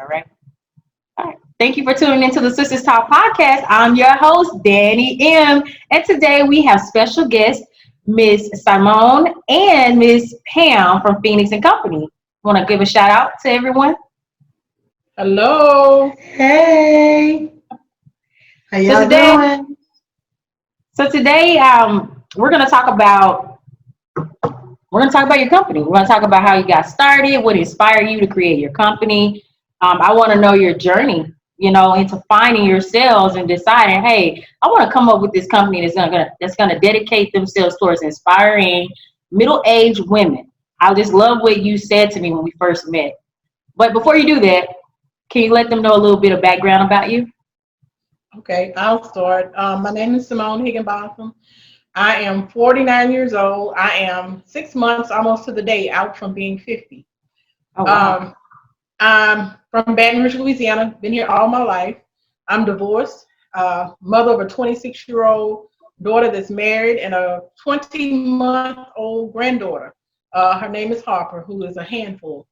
All right. All right. Thank you for tuning into the Sistas Talk Podcast. I'm your host, Danny M. And today we have special guests, Miss Simone and Miss Pam from Phoenix and Company. Want to give a shout out to everyone? Hello. Hey, how So y'all today, doing? so today, we're going to talk about your company. We're going to talk about how you got started, what inspired you to create your company. I want to know your journey, into finding yourselves and deciding, hey, I want to come up with this company that's gonna dedicate themselves towards inspiring middle-aged women. I just love what you said to me when we first met. But before you do that, can you let them know a little bit of background about you? Okay, I'll start. My name is Simone Higginbotham. I am 49 years old. I am 6 months almost to the day out from being 50. Oh, wow. Um, I'm from Baton Rouge, Louisiana. Been here all my life. I'm divorced, mother of a 26-year-old daughter that's married and a 20-month-old granddaughter. Her name is Harper, who is a handful.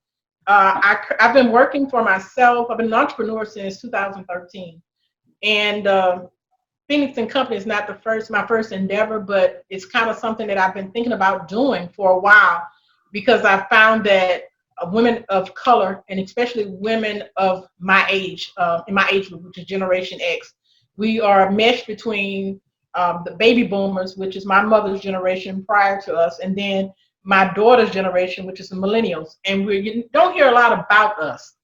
I've been working for myself. I've been an entrepreneur since 2013. And Phoenix and Company is not my first endeavor, but it's kind of something that I've been thinking about doing for a while because I found that women of color, and especially women of my age, in my age group, which is Generation X, we are meshed between the baby boomers, which is my mother's generation prior to us, and then my daughter's generation, which is the millennials. And you don't hear a lot about us.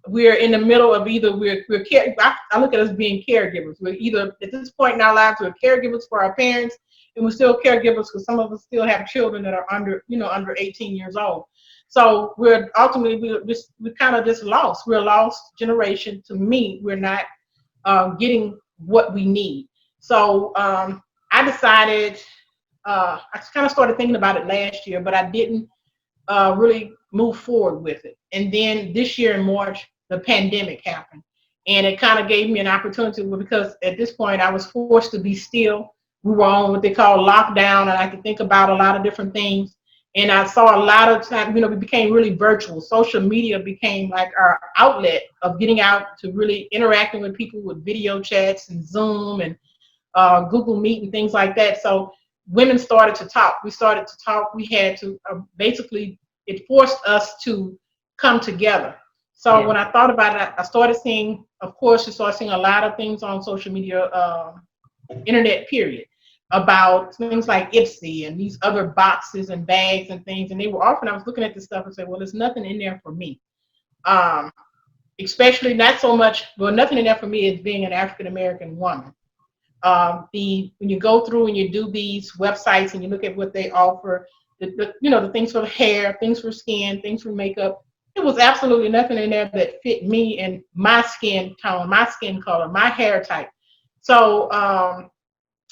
We're in the middle of either I look at us being caregivers. We're either at this point in our lives we're caregivers for our parents, and we're still caregivers because some of us still have children that are under 18 years old. So we're kind of just lost. We're a lost generation. To me, we're not getting what we need. So I decided. I kind of started thinking about it last year, but I didn't really move forward with it. And then this year in March, the pandemic happened. And it kind of gave me an opportunity because at this point I was forced to be still. We were on what they call lockdown, and I could think about a lot of different things. And I saw a lot of time, we became really virtual. Social media became like our outlet of getting out to really interacting with people with video chats and Zoom and Google Meet and things like that. So women started to talk. We started to talk. We had to basically, it forced us to come together. So when I thought about it, I started seeing, of course, you start seeing a lot of things on social media, internet period, about things like Ipsy and these other boxes and bags and things. And I was looking at this stuff and said, well, there's nothing in there for me. Especially not so much, well, nothing in there for me as being an African-American woman. When you go through and you do these websites and you look at what they offer, the things for the hair, things for skin, things for makeup, it was absolutely nothing in there that fit me and my skin tone, my skin color, my hair type. So,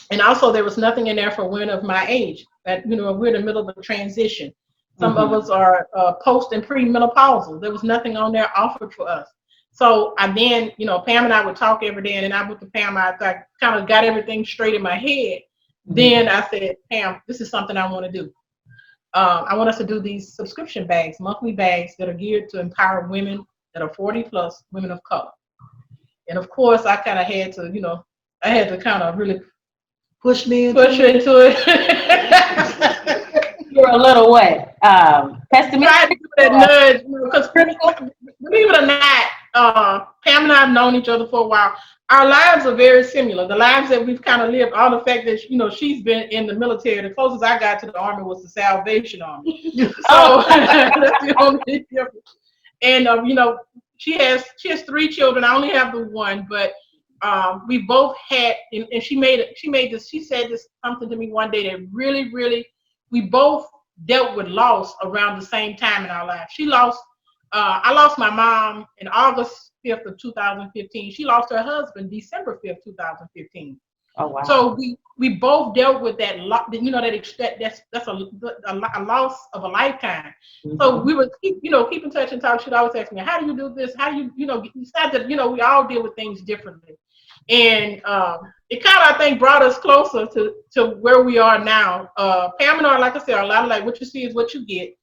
and also there was nothing in there for women of my age. That we're in the middle of a transition. Some of us are post and pre-menopausal. There was nothing on there offered for us. So I then, Pam and I would talk every day, and then I went to Pam. I kind of got everything straight in my head. Then I said, Pam, this is something I want to do. I want us to do these subscription bags, monthly bags that are geared to empower women that are 40 plus, women of color. And of course, I kind of had to, kind of really Push into it. You're a little what? Pessimistic? Try to do that nudge, because believe it or not, Pam and I have known each other for a while. Our lives are very similar. The lives that we've kind of lived, all the fact that she's been in the military. The closest I got to the Army was the Salvation Army. So that's the only difference. And she has 3 children. I only have the one, but we both had. And she said this something to me one day that really, really, we both dealt with loss around the same time in our lives. I lost my mom in August 5th of 2015. She lost her husband December 5th, 2015. Oh, wow. So we both dealt with that. That's a loss of a lifetime. Mm-hmm. So we would keep in touch and talk. She'd always ask me, "How do you do this? How do you decide that we all deal with things differently." And it kind of, I think, brought us closer to where we are now. Pam and I, like I said, are a lot of like what you see is what you get.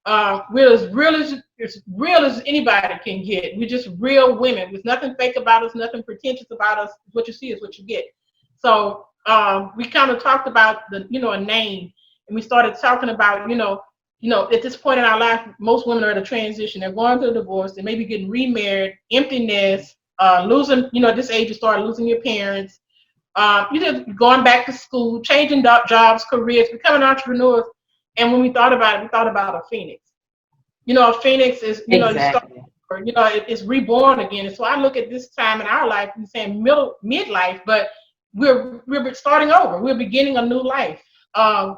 We're as real as anybody can get. We're just real women. There's nothing fake about us, nothing pretentious about us. What you see is what you get. So we kind of talked about a name, and we started talking about, at this point in our life, most women are at a transition. They're going through a divorce. They may be getting remarried, emptiness, losing, at this age you start losing your parents. You just going back to school, changing jobs, careers, becoming entrepreneurs. And when we thought about it, we thought about a phoenix. A phoenix is, Exactly. it's reborn again. And so I look at this time in our life, we're saying midlife, but we're starting over. We're beginning a new life.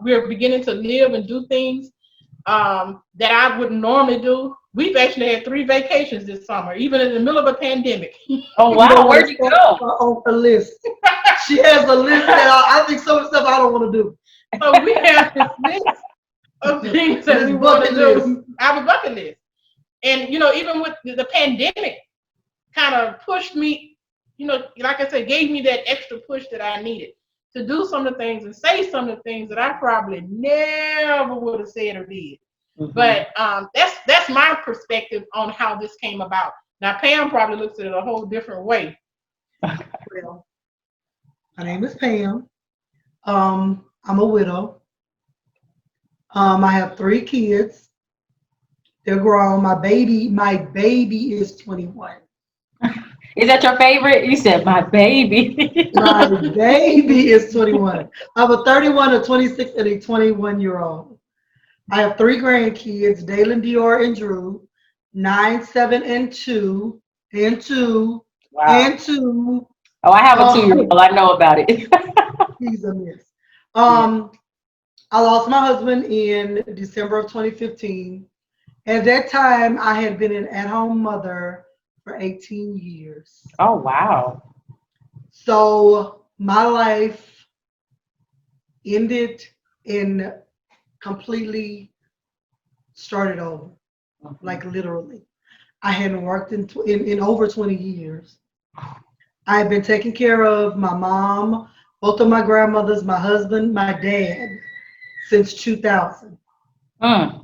We're beginning to live and do things that I wouldn't normally do. We've actually had 3 vacations this summer, even in the middle of a pandemic. Oh, wow. Where'd you go? On a list. She has a list that I think some of the stuff I don't want to do. So we have this list of things that we want to do. Our bucket list. And, even with the pandemic kind of pushed me, like I said, gave me that extra push that I needed to do some of the things and say some of the things that I probably never would have said or did. Mm-hmm. But that's my perspective on how this came about. Now, Pam probably looks at it a whole different way. Well, my name is Pam. I'm a widow. I have 3 kids. They're grown. My baby is 21. Is that your favorite? You said my baby. My baby is 21. I have a 31, a 26, and a 21-year-old. I have 3 grandkids, Dalen, Dior, and Drew, 9, 7, and 2, and 2, wow. And 2. Oh, I have a 2-year-old. I know about it. He's a mess. I lost my husband in December of 2015. At that time, I had been an at-home mother for 18 years. Oh, wow. So my life ended and completely started over, like literally. I hadn't worked in over 20 years. I had been taking care of my mom, both of my grandmothers, my husband, my dad, since 2000. And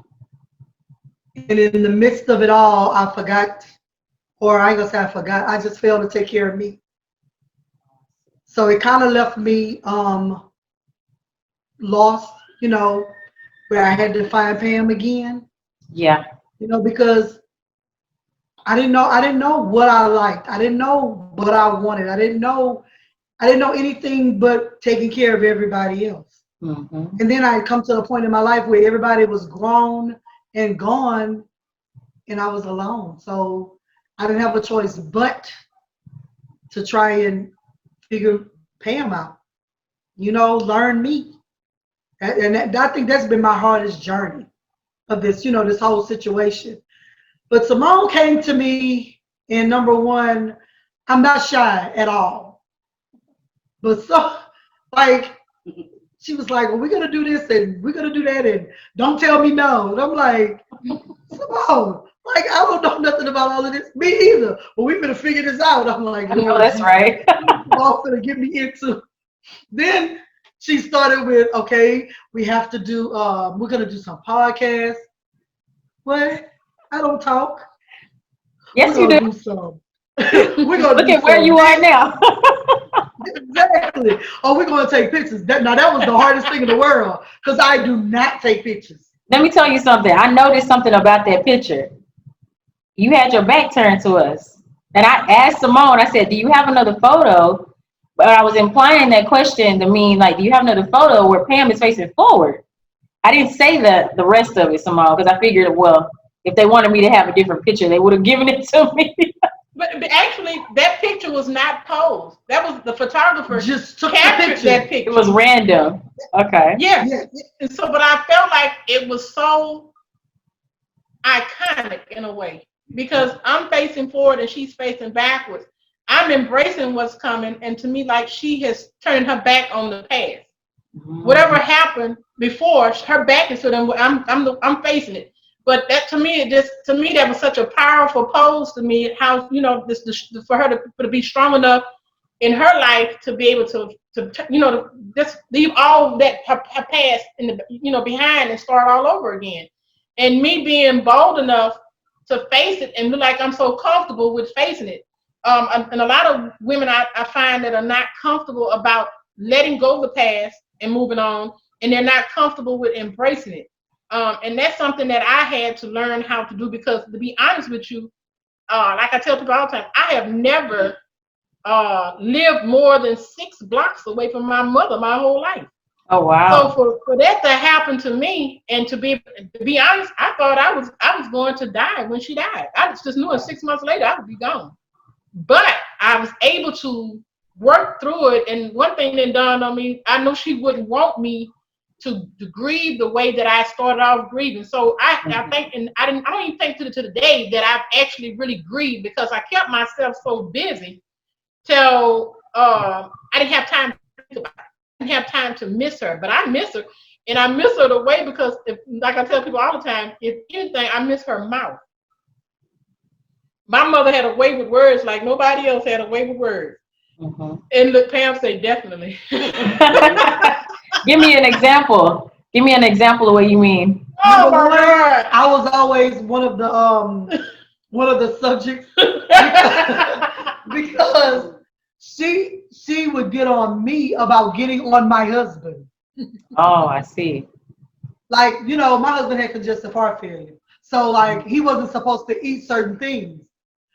in the midst of it all, I forgot, or I ain't gonna say I forgot, I just failed to take care of me. So it kind of left me lost, where I had to find Pam again. Yeah. Because I didn't know what I liked. I didn't know what I wanted. I didn't know anything but taking care of everybody else. Mm-hmm. And then I had come to a point in my life where everybody was grown and gone, and I was alone. So I didn't have a choice but to try and figure Pam out, learn me. And I think that's been my hardest journey of this, this whole situation. But Simone came to me, and number one, I'm not shy at all. But she was like, well, we're going to do this and we're going to do that, and don't tell me no. And I'm like, Simone, I don't know nothing about all of this. Me either. But we're going to figure this out. I'm like, no, that's right. All going to get me into. Then she started with, okay, we have to do, we're going to do some podcasts. What? I don't talk. Yes, you do. We're going to look at where you are now. Exactly. Oh, we're going to take pictures. That was the hardest thing in the world, because I do not take pictures. Let me tell you something. I noticed something about that picture. You had your back turned to us. And I asked Simone, I said, do you have another photo? But I was implying that question to mean, like, do you have another photo where Pam is facing forward? I didn't say the rest of it, Simone, because I figured, well, if they wanted me to have a different picture, they would have given it to me. But actually, that picture was not posed. That was the photographer just took captured that picture. It was random. Okay. Yeah. And so, but I felt like it was so iconic in a way, because I'm facing forward and she's facing backwards. I'm embracing what's coming, and to me, like, she has turned her back on the past. Mm-hmm. Whatever happened before, her back is to them. I'm facing it. But that to me that was such a powerful pose to me. How for her to be strong enough in her life to be able to just leave all that her past in the behind and start all over again. And me being bold enough to face it and look like I'm so comfortable with facing it. And a lot of women I find that are not comfortable about letting go of the past and moving on, and they're not comfortable with embracing it. And that's something that I had to learn how to do, because to be honest with you, like I tell people all the time, I have never lived more than 6 blocks away from my mother my whole life. Oh wow! So for that to happen to me, and to be honest, I thought I was going to die when she died. I just knew 6 months later I would be gone. But I was able to work through it. And one thing that dawned on me, I know she wouldn't want me to grieve the way that I started off grieving. So I think, and I don't even think to the day that I've actually really grieved, because I kept myself so busy till I didn't have time to think about it. I didn't have time to miss her, but I miss her. And I miss her the way, because like I tell people all the time, if anything, I miss her mouth. My mother had a way with words like nobody else had a way with words. Mm-hmm. And look, Pam say definitely. Give me an example. Give me an example of what you mean. Oh my God! I was always one of the subjects because she would get on me about getting on my husband. Oh, I see. Like, my husband had congestive heart failure, so like he wasn't supposed to eat certain things.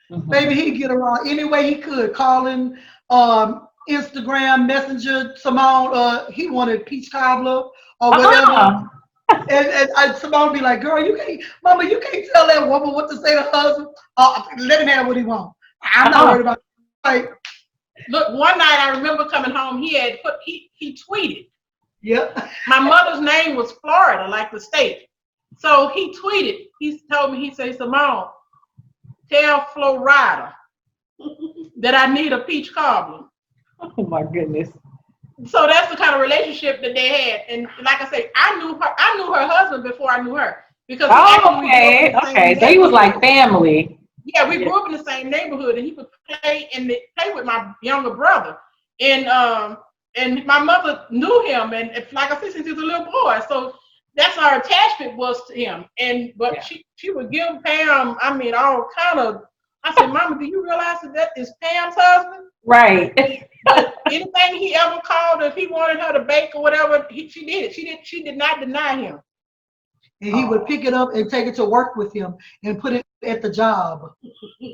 Mm-hmm. Maybe he'd get around any way he could, calling Instagram, Messenger, Simone, he wanted peach cobbler or whatever. And Simone would be like, girl, you can't tell that woman what to say to her husband. Let him have what he wants. I'm not worried about it. Like, look, one night I remember coming home, he tweeted. Yep. My mother's name was Florida, like the state. So he tweeted, he told me, he said, Simone, tell Florida that I need a peach cobbler. Oh my goodness. So that's the kind of relationship that they had. And like I say, I knew her husband before I knew her. Because okay. So he was like family. Yeah, we grew up in the same neighborhood, and he would play with my younger brother. And my mother knew him, and like I said, since he was a little boy. So that's our attachment was to him. But she would give Pam, all kind of. I said, Mama, do you realize that is Pam's husband? Right. But anything he ever called, if he wanted her to bake or whatever, she did it. She did not deny him. And he would pick it up and take it to work with him and put it at the job.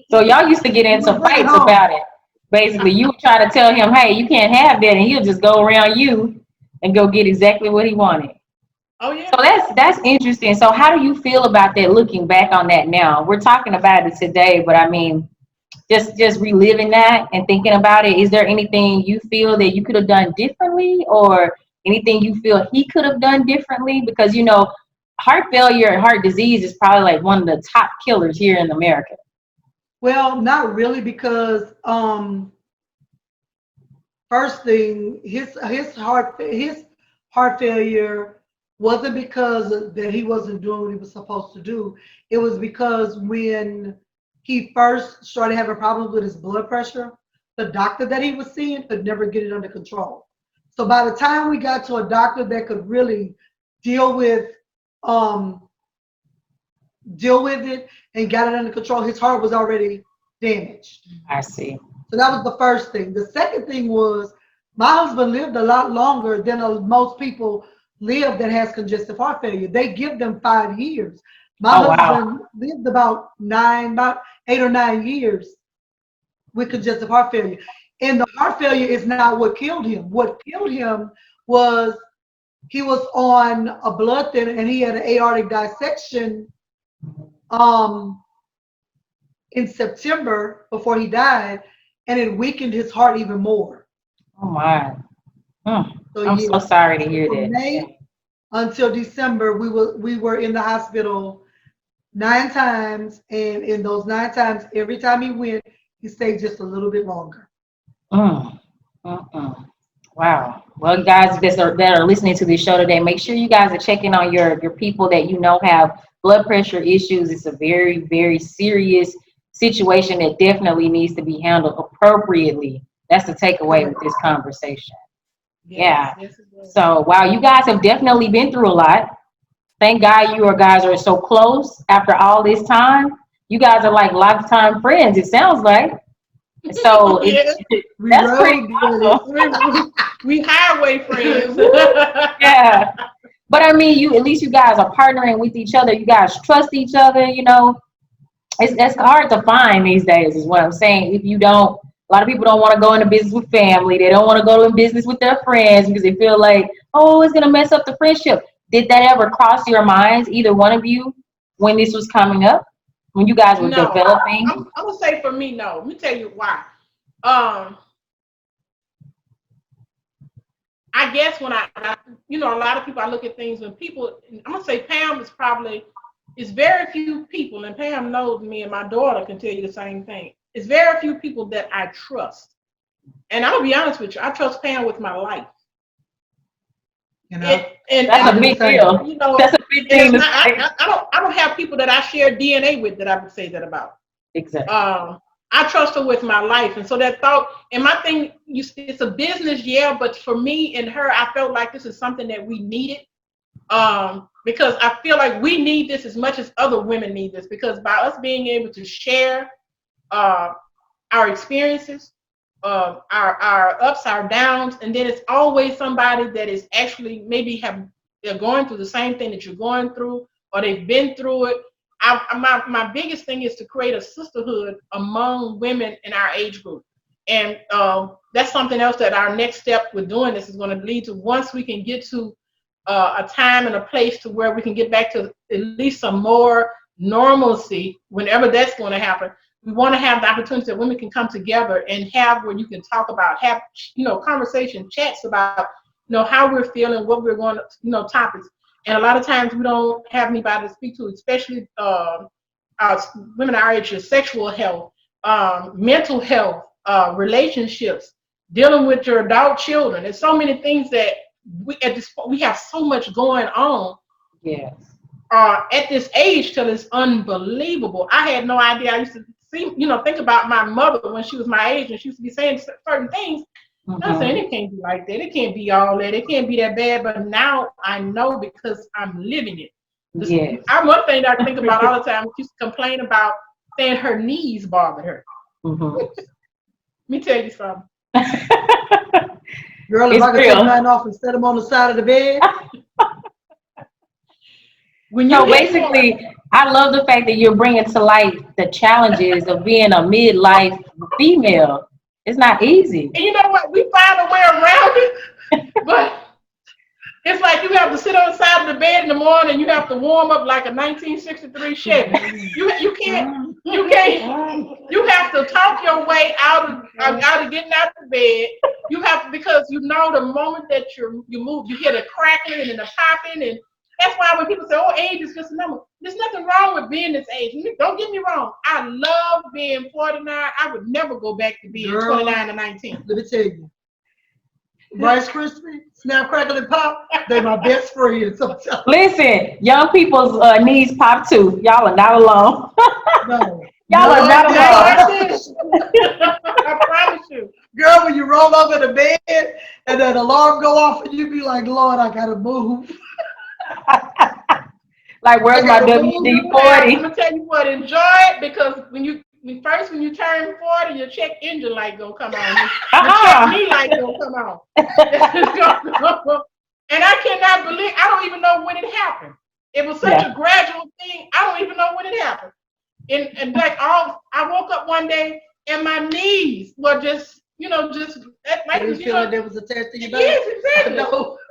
So y'all used to get into fights about it. Basically, you would try to tell him, hey, you can't have that, and he'll just go around you and go get exactly what he wanted. Oh yeah. So that's interesting. So how do you feel about that, looking back on that now? We're talking about it today, but just reliving that and thinking about it, is there anything you feel that you could have done differently, or anything you feel he could have done differently? Because, heart failure and heart disease is probably like one of the top killers here in America. Well, not really, because first thing, his heart failure wasn't because that he wasn't doing what he was supposed to do. It was because when he first started having problems with his blood pressure, the doctor that he was seeing could never get it under control. So by the time we got to a doctor that could really deal with it and got it under control, his heart was already damaged. I see. So that was the first thing. The second thing was, my husband lived a lot longer than most people live that has congestive heart failure. They give them 5 years. My husband lived about 8 or 9 years with congestive heart failure. And the heart failure is not what killed him. What killed him was he was on a blood thinner, and he had an aortic dissection in September before he died, and it weakened his heart even more. Oh my. So I'm so sorry to hear that. May until December, we were in the hospital 9 times, and in those 9 times, every time he went, he stayed just a little bit longer. Wow. Well, guys that are listening to this show today, make sure you guys are checking on your people that have blood pressure issues. It's a very, very serious situation that definitely needs to be handled appropriately. That's the takeaway with this conversation. Yes, yeah. So, wow, you guys have definitely been through a lot. Thank God you guys are so close after all this time. You guys are like lifetime friends, it sounds like. So Yeah. that's pretty awesome. We highway friends. Yeah. But I mean, at least you guys are partnering with each other. You guys trust each other, That's hard to find these days, is what I'm saying. If you don't, a lot of people don't want to go into business with family. They don't want to go in business with their friends because they feel like, oh, it's going to mess up the friendship. Did that ever cross your minds, either one of you, when this was coming up? When you guys were developing? I'm going to say for me, no. Let me tell you why. I guess when a lot of people, I look at things when people, I'm going to say Pam is probably, it's very few people, and Pam knows me and my daughter can tell you the same thing. It's very few people that I trust. And I'm going to be honest with you, I trust Pam with my life. And that's a big deal. That's a big thing. I don't have people that I share DNA with that I would say that about. Exactly. I trust her with my life. And so that thought, and my thing, it's a business, yeah, but for me and her, I felt like this is something that we needed. Because I feel like we need this as much as other women need this, because by us being able to share our experiences, our ups, our downs, and then it's always somebody that is actually they're going through the same thing that you're going through, or they've been through it. My biggest thing is to create a sisterhood among women in our age group. And that's something else that our next step with doing this is going to lead to. Once we can get to a time and a place to where we can get back to at least some more normalcy, whenever that's going to happen, we want to have the opportunity that women can come together and have where you can talk about, conversation, chats about, how we're feeling, what we're going to, topics. And a lot of times we don't have anybody to speak to, especially women our age, sexual health, mental health, relationships, dealing with your adult children. There's so many things that we have so much going on. Yes. At this age till it's unbelievable. I had no idea. I used to think about my mother when she was my age, and she used to be saying certain things. I'm saying it can't be like that. It can't be all that. It can't be that bad. But now I know because I'm living it. Yes. One thing that I think about all the time, she used to complain about saying her knees bothered her. Let me tell you something. Girl, if I could take mine off and set them on the side of the bed. Basically, I love the fact that you're bringing to light the challenges of being a midlife female. It's not easy. And you know what? We find a way around it, but it's like you have to sit on the side of the bed in the morning and you have to warm up like a 1963 Chevy. You have to talk your way out of getting out of the bed. You have to, because the moment that you move, you hear the crackling and the popping, and that's why when people say, oh, age is just a number, there's nothing wrong with being this age. Don't get me wrong. I love being 49. I would never go back to being 29 or 19. Let me tell you. Rice Krispies, Snap, Crackle, and Pop, they're my best friends. Listen, young people's knees pop too. Y'all are not alone. No. Y'all are not alone. I promise you. Girl, when you roll over the bed and that alarm go off and you be like, Lord, I gotta move. Like, where's my WD-40? I'm gonna tell you what, enjoy it, because when you turn 40, your check engine light gonna come on. Your check knee light gonna come on. And I cannot believe, I don't even know when it happened. It was such a gradual thing. I don't even know when it happened. And like I woke up one day and my knees were just like there was a test in your back. Yes, exactly.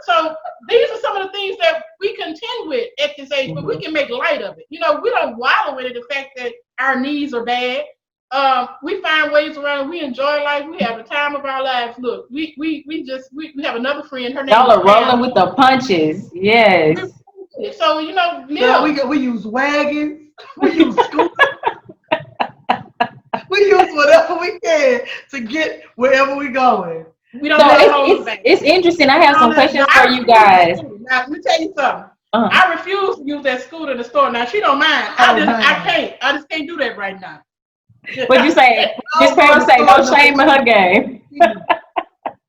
So these are some of the things that we contend with at this age, but we can make light of it. We don't wallow in it, the fact that our knees are bad. We find ways around. We enjoy life. We have the time of our lives. Look, we have another friend. Her name. Y'all are rolling with the punches. Yes. So we use wagons. We use scooters. We use whatever we can to get wherever we're going. We don't it's interesting. I have some questions for you guys. Now, let me tell you something. I refuse to use that scooter in the store. Now, she don't mind. I just can't do that right now. What'd you say? Miss Pam say no shame in her game.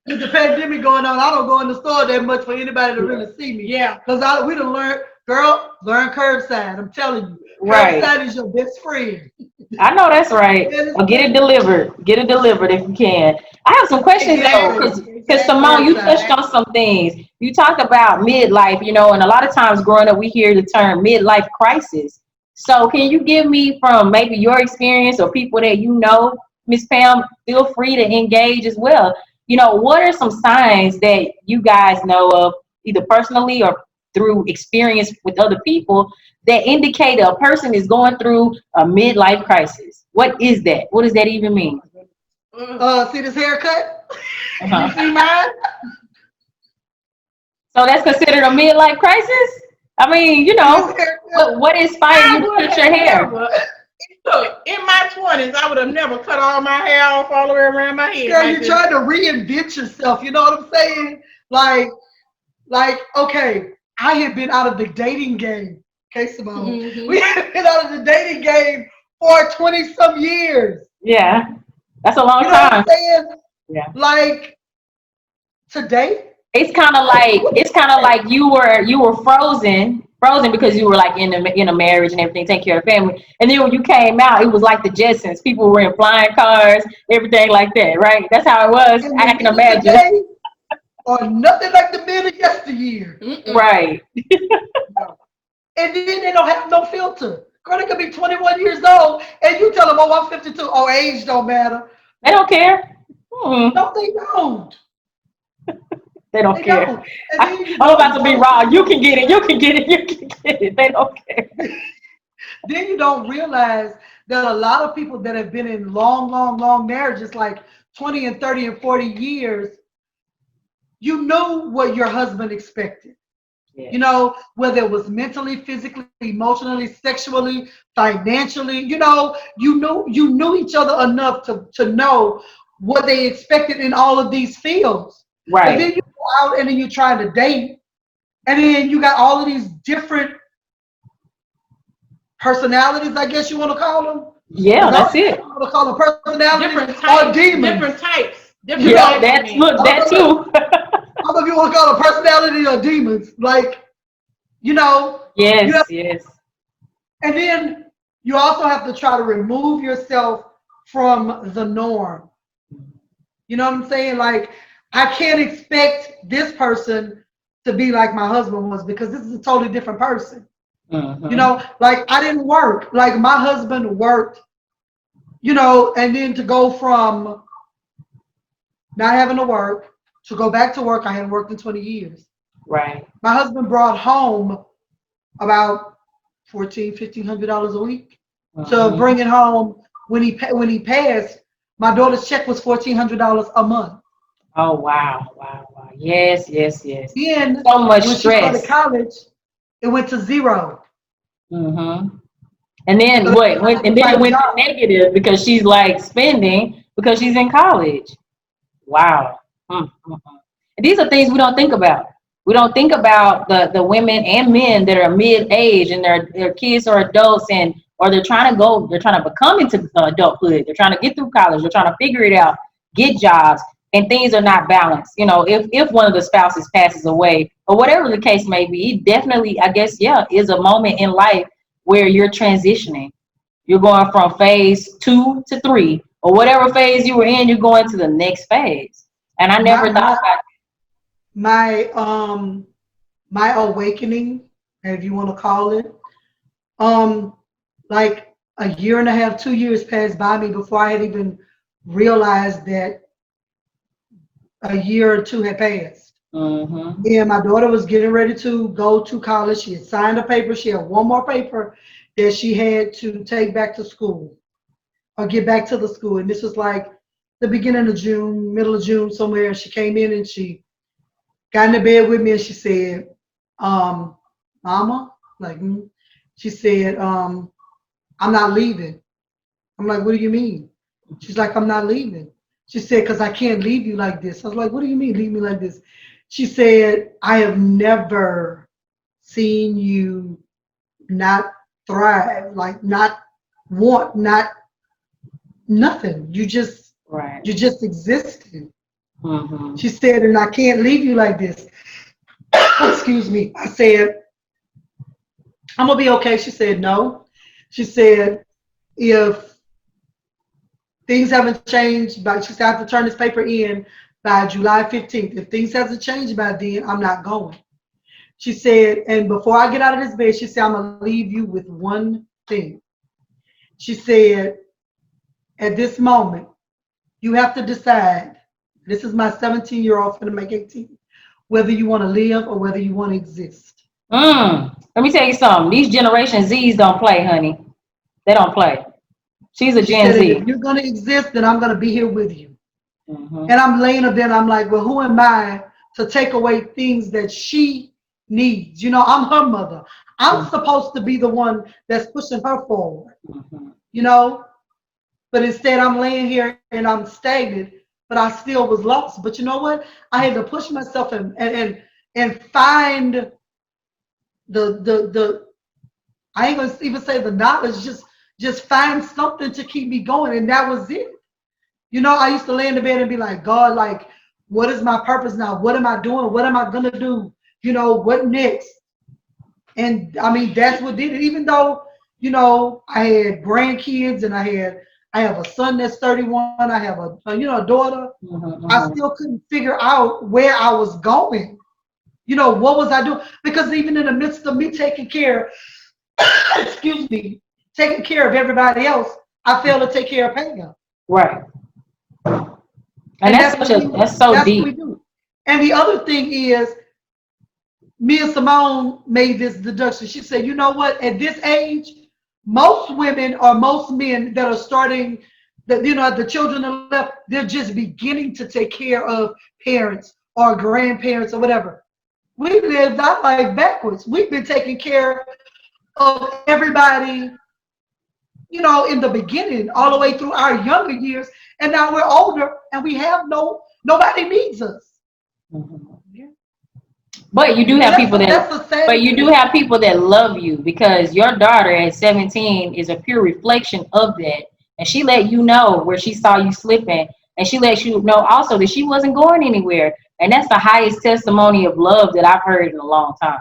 With the pandemic going on, I don't go in the store that much for anybody to really see me. Yeah. Because we done learned Girl, learn curbside. I'm telling you. Right. Curbside is your best friend. I know that's right. Or get it delivered. Get it delivered if you can. I have some questions though, because Simone, you touched on some things. You talked about midlife, and a lot of times growing up, we hear the term midlife crisis. So can you give me from maybe your experience or people that you know, Miss Pam, feel free to engage as well. What are some signs that you guys know of, either personally or through experience with other people, that indicate a person is going through a midlife crisis? What is that? What does that even mean? See this haircut? Uh-huh. You see mine? So that's considered a midlife crisis? I mean, what inspired you to cut your hair? Look, in my 20s, I would have never cut all my hair off all the way around my head. Girl, you're trying to reinvent yourself. You know what I'm saying? Like, okay, I had been out of the dating game. Okay, Simone. Mm-hmm. We had been out of the dating game for 20-some years. Yeah, that's a long time. What I'm saying? Yeah. Like, today? It's kind of like you were frozen because you were like in a marriage and everything, taking care of family. And then when you came out, it was like the Jetsons. People were in flying cars, everything like that, right? That's how it was. I can imagine. Today, or nothing like the men of yesteryear. Right. And then they don't have no filter. Girl, they could be 21 years old, and you tell them, oh, I'm 52. Oh, age don't matter. They don't care. No, they don't. They don't care. I'm about to be wrong. You can get it. You can get it. You can get it. They don't care. Then you don't realize that a lot of people that have been in long marriages, like 20 and 30 and 40 years, you know what your husband expected. Yeah. Whether it was mentally, physically, emotionally, sexually, financially, you knew each other enough to know what they expected in all of these fields. Right. And then you go out and then you try to date, and then you got all of these different personalities, I guess you want to call them. Yeah, that's it. You want to call them personalities different types, or demons. Different types. That too. How about you want to call them personality or demons? Like, Yes. And then you also have to try to remove yourself from the norm. You know what I'm saying? Like, I can't expect this person to be like my husband was, because this is a totally different person. Mm-hmm. Like, I didn't work. Like, my husband worked, and then to go from not having to work to go back to work, I hadn't worked in 20 years. Right. My husband brought home about $1,500 a week. To bring it home when he passed. My daughter's check was $1,400 a month. Oh wow. Yes. Then so much when stress. She started college, it went to zero. Mm-hmm. And then it went to negative because she's like spending because she's in college. Wow. Mm-hmm. These are things we don't think about. We don't think about the women and men that are mid-age and their kids are adults or they're trying to become into adulthood. They're trying to get through college. They're trying to figure it out, get jobs, and things are not balanced. If one of the spouses passes away or whatever the case may be, it definitely, I guess, is a moment in life where you're transitioning. You're going from phase 2 to 3 or whatever phase you were in, you're going to the next phase. And I never thought about my awakening, if you want to call it, like a year and a half, 2 years passed by me before I had even realized that a year or two had passed. Mm-hmm. And my daughter was getting ready to go to college. She had signed a paper. She had one more paper that she had to take back to school or get back to the school. And this was like the beginning of June, middle of June somewhere. She came in and she got in the bed with me and she said, Mama, like, she said, I'm not leaving. I'm like, what do you mean? She's like, I'm not leaving. She said, because I can't leave you like this. I was like, what do you mean leave me like this? She said, I have never seen you not thrive, like not want, not nothing. You just existed. Mm-hmm. She said, and I can't leave you like this. Excuse me. I said, I'm going to be okay. She said, no. She said, if things haven't changed, she said, I have to turn this paper in by July 15th. If things hasn't changed by then, I'm not going. She said, and before I get out of this bed, she said, I'm going to leave you with one thing. She said, at this moment, you have to decide, this is my 17-year-old going to make 18, whether you want to live or whether you want to exist. Let me tell you something. These Generation Zs don't play, honey. They don't play. She's a Gen Z. If you're going to exist, then I'm going to be here with you. Mm-hmm. And I'm laying there, and I'm like, well, who am I to take away things that she needs? You know, I'm her mother. I'm supposed to be the one that's pushing her forward. You know? But instead, I'm laying here and I'm stagnant, but I still was lost. But you know what? I had to push myself and find the I ain't gonna even say the knowledge, just find something to keep me going. And that was it. You know, I used to lay in the bed and be like, God, like, what is my purpose now? What am I doing? What am I gonna do? You know, what next? And I mean, that's what did it. Even though, you know, I had grandkids and I have a son that's 31. I have a daughter. I still couldn't figure out where I was going. You know, what was I doing? Because even in the midst of me taking care, taking care of everybody else, I failed to take care of Pam. Right. And that's so deep. What we do. And the other thing is, me and Simone made this deduction. She said, you know what? At this age, most women or most men that are starting, the children are left, they're just beginning to take care of parents or grandparents or whatever. We lived our life backwards. We've been taking care of everybody, you know, in the beginning, all the way through our younger years. And now we're older and we have nobody needs us. But you do have people that love you, because your daughter at 17 is a pure reflection of that. And she let you know where she saw you slipping. And she let you know also that she wasn't going anywhere. And that's the highest testimony of love that I've heard in a long time.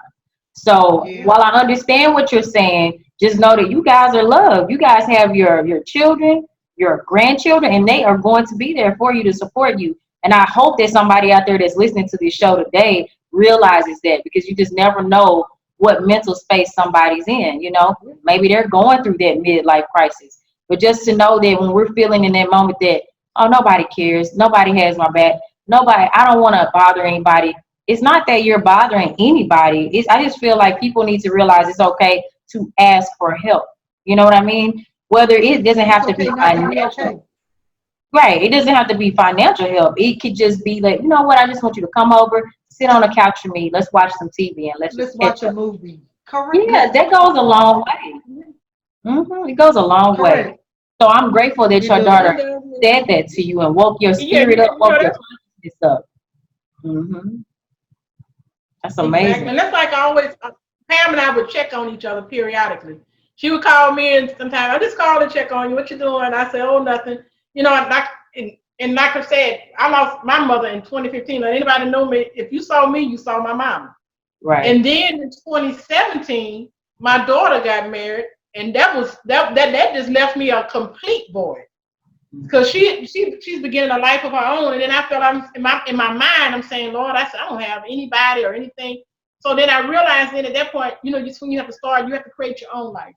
So while I understand what you're saying, just know that you guys are loved. You guys have your children, your grandchildren, and they are going to be there for you to support you. And I hope that somebody out there that's listening to this show today realizes that, because you just never know what mental space somebody's in. You know, maybe they're going through that midlife crisis. But just to know that when we're feeling in that moment that, oh, nobody cares, nobody has my back, I don't want to bother anybody. It's not that you're bothering anybody. I just feel like people need to realize it's okay to ask for help. You know what I mean? Whether it doesn't have to be financial. Right. It doesn't have to be financial help. It could just be like, you know what? I just want you to come over, sit on the couch with me. Let's watch some TV and let's watch a movie. Correct. Yeah, that goes a long way. It goes a long way. So I'm grateful that your daughter said that to you and woke your spirit up, woke your consciousness up. That's amazing. Exactly. And that's like always, Pam and I would check on each other periodically. She would call me, and sometimes I just call to check on you. What you doing? I say, oh, nothing. You know, and like I said, I lost my mother in 2015. Anybody know me? If you saw me, you saw my mama. Right. And then in 2017, my daughter got married, and that just left me a complete void, because she's beginning a life of her own. And then I felt in my mind, I'm saying, Lord, I don't have anybody or anything. So then I realized then at that point, you know, just when you have to start, you have to create your own life.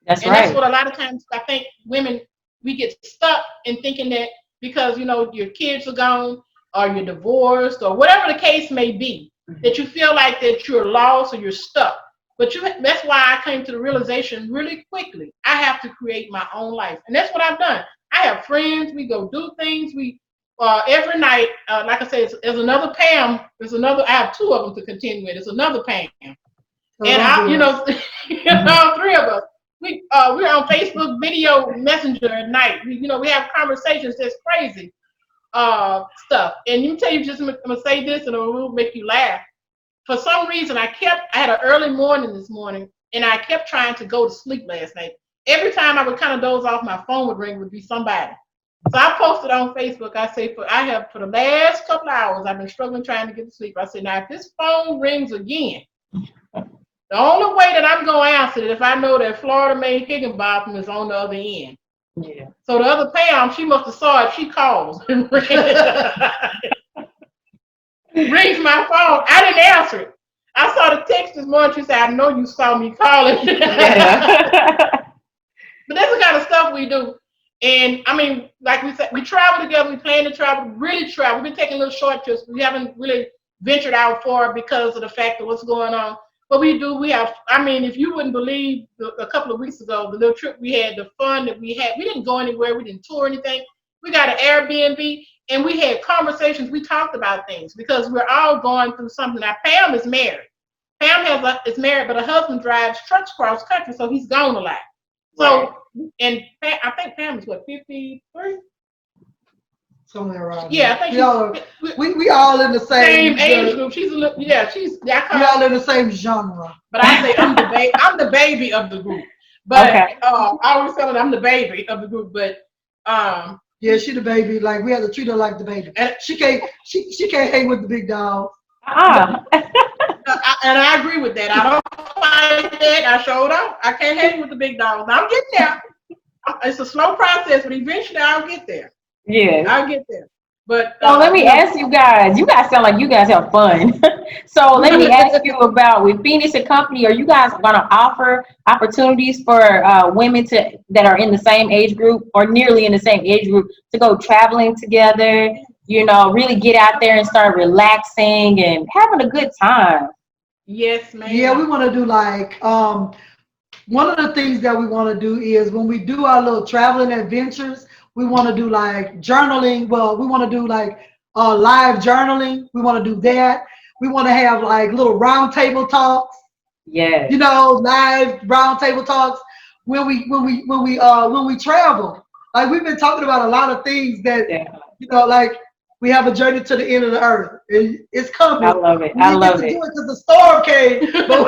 That's right. That's what a lot of times I think women, we get stuck in thinking that because, you know, your kids are gone or you're divorced or whatever the case may be, that you feel like that you're lost or you're stuck. But that's why I came to the realization really quickly. I have to create my own life. And that's what I've done. I have friends. We go do things. We every night, like I said, there's another Pam. I have two of them to contend with. It's another Pam. And three of us. We're on Facebook video messenger at night. We have conversations that's crazy stuff. And you tell you just, I'm gonna say this and it will make you laugh. For some reason, I had an early morning this morning, and I kept trying to go to sleep last night. Every time I would kind of doze off, my phone would ring, would be somebody. So I posted on Facebook. I say, for the last couple of hours, I've been struggling trying to get to sleep. I said, now if this phone rings again, The only way that I'm going to answer it if I know that Florida Mae Higginbotham is on the other end. Yeah. So the other Pam, she must have saw it. She calls and rings my phone. I didn't answer it. I saw the text this morning. She said, I know you saw me calling. Yeah. But that's the kind of stuff we do. And I mean, like we said, we travel together. We plan to travel, really travel. We've been taking little short trips. We haven't really ventured out far because of the fact of what's going on. But we do. We have, I mean, if you wouldn't believe a couple of weeks ago, the little trip we had, the fun that we had, we didn't go anywhere. We didn't tour anything. We got an Airbnb and we had conversations. We talked about things because we're all going through something. Now, Pam is married. Pam is married, but her husband drives trucks cross country, so he's gone a lot. So, and I think Pam is what, 53? Somewhere around. Yeah, I think we all in the same age group. She's a little, we all in the same genre. But I say I'm the baby of the group. But I always tell her I'm the baby of the group. But yeah, she the baby. Like we have to treat her like the baby. And she can't hang with the big dogs. And I agree with that. I don't find that. I showed up. I can't hang with the big dogs. I'm getting there. It's a slow process, but eventually I'll get there. Yeah, I'll get there. But let me ask you guys. You guys sound like you guys have fun. So let me ask you about with Phoenix and Company. Are you guys going to offer opportunities for women that are in the same age group or nearly in the same age group to go traveling together? You know, really get out there and start relaxing and having a good time. Yes, ma'am. Yeah, we want to do like one of the things that we want to do is when we do our little traveling adventures, we want to do like journaling. Well, we want to do like live journaling. We want to do that. We want to have like little round table talks. Yeah. You know, live round table talks when we travel. Like we've been talking about a lot of things that you know, like we have a journey to the end of the earth. It's coming. I love it. I love it. Because the storm came, but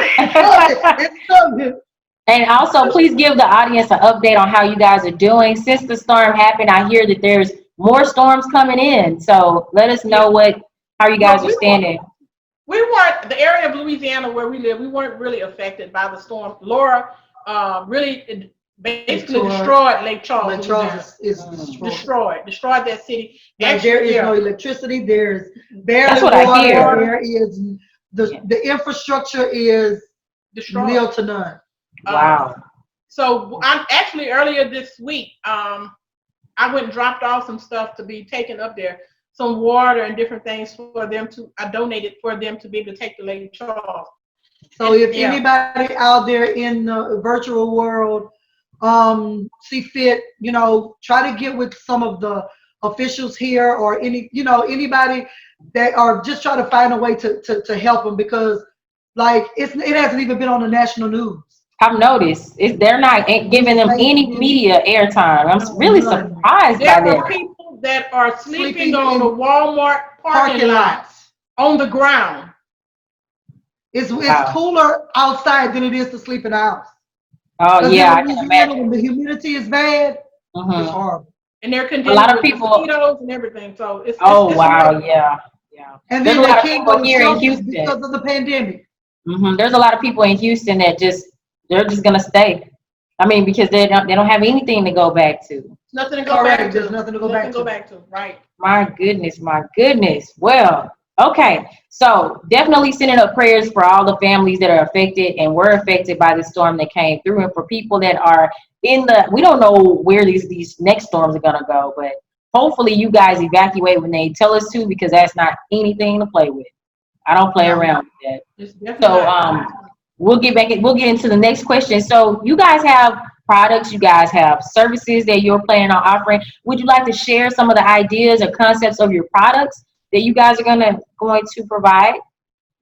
it's coming. And also, please give the audience an update on how you guys are doing. Since the storm happened, I hear that there's more storms coming in. So let us know how you guys are standing. We weren't, the area of Louisiana where we live, we weren't really affected by the storm. Laura really basically destroyed Lake Charles. Lake Charles is destroyed that city. Like there is no electricity. There's barely That's what water. I hear. There is the infrastructure is destroyed. Nil to none. Wow. So I'm actually earlier this week, I went and dropped off some stuff to be taken up there, some water and different things for them I donated for them to be able to take to Lake Charles. So if anybody out there in the virtual world see fit, you know, try to get with some of the officials here or anybody that are just trying to find a way to help them because like it hasn't even been on the national news. I've noticed they're not giving them any media airtime. I'm really surprised by that. There are people that are sleeping on the Walmart parking lots on the ground. It's cooler outside than it is to sleep in the house. Oh yeah, I can imagine. The humidity is bad. It's horrible. And they're a lot of people mosquitoes and everything. So it's wow, yeah. And then they can't go here in Houston because of the pandemic. There's a lot of people in Houston that they're just gonna stay. I mean, because they don't have anything to go back to. Nothing to go back to. There's nothing to go back to. Right. My goodness. Well, okay. So definitely sending up prayers for all the families that are affected and were affected by the storm that came through, and for people that are we don't know where these next storms are gonna go, but hopefully you guys evacuate when they tell us to, because that's not anything to play with. I don't play around with that. So we'll get into the next question. So you guys have products, you guys have services that you're planning on offering. Would you like to share some of the ideas or concepts of your products that you guys are going to provide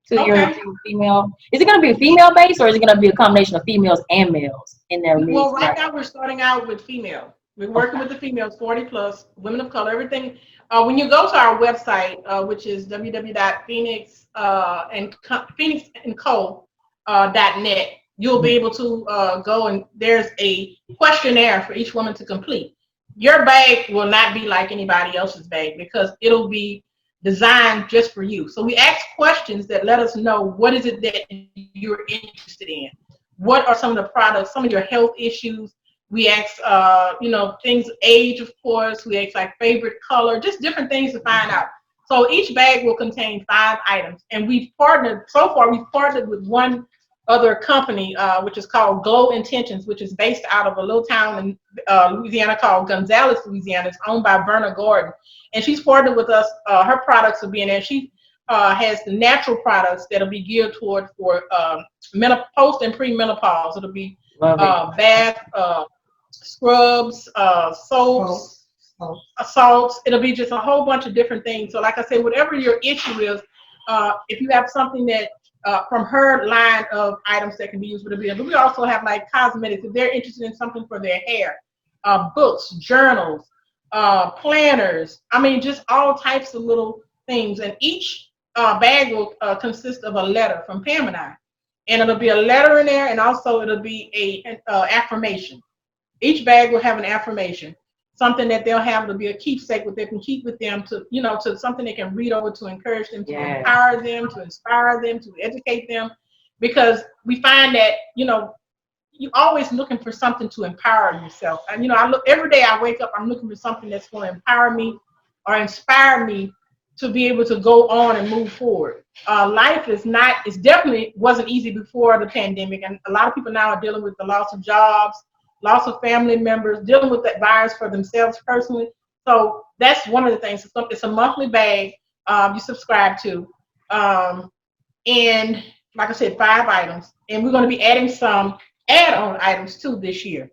to your female? Is it going to be a female base, or is it going to be a combination of females and males in their mix? Well, right now we're starting out with female. We're working with the females, 40 plus, women of color, everything. When you go to our website, which is www.phoenixandco.net, you'll be able to go, and there's a questionnaire for each woman to complete. Your bag will not be like anybody else's bag because it'll be designed just for you. So we ask questions that let us know what is it that you're interested in. What are some of the products, some of your health issues? We ask, things, age, of course. We ask like favorite color, just different things to find out. So each bag will contain 5 items. And we've partnered with one other company, which is called Glow Intentions, which is based out of a little town in Louisiana called Gonzales, Louisiana. It's owned by Verna Gordon. And she's partnered with us. Her products will be in there. She has the natural products that'll be geared toward for post and pre-menopause. It'll be bath, scrubs, soaps, salts. It'll be just a whole bunch of different things. So like I said, whatever your issue is, if you have something that from her line of items that can be used with a beard, but we also have like cosmetics if they're interested in something for their hair, books, journals, planners. I mean, just all types of little things. And each bag will consist of a letter from Pam and I, and it'll be a letter in there, and also it'll be an affirmation. Each bag will have an affirmation, something that they'll have to be a keepsake that they can keep with them to, to something they can read over to encourage them, to empower them, to inspire them, to educate them, because we find that you're always looking for something to empower yourself. And I look every day. I wake up, I'm looking for something that's going to empower me or inspire me to be able to go on and move forward. Life definitely wasn't easy before the pandemic, and a lot of people now are dealing with the loss of jobs, loss of family members, dealing with that virus for themselves personally. So that's one of the things. It's a monthly bag you subscribe to, and like I said, 5 items, and we're going to be adding some add-on items too this year.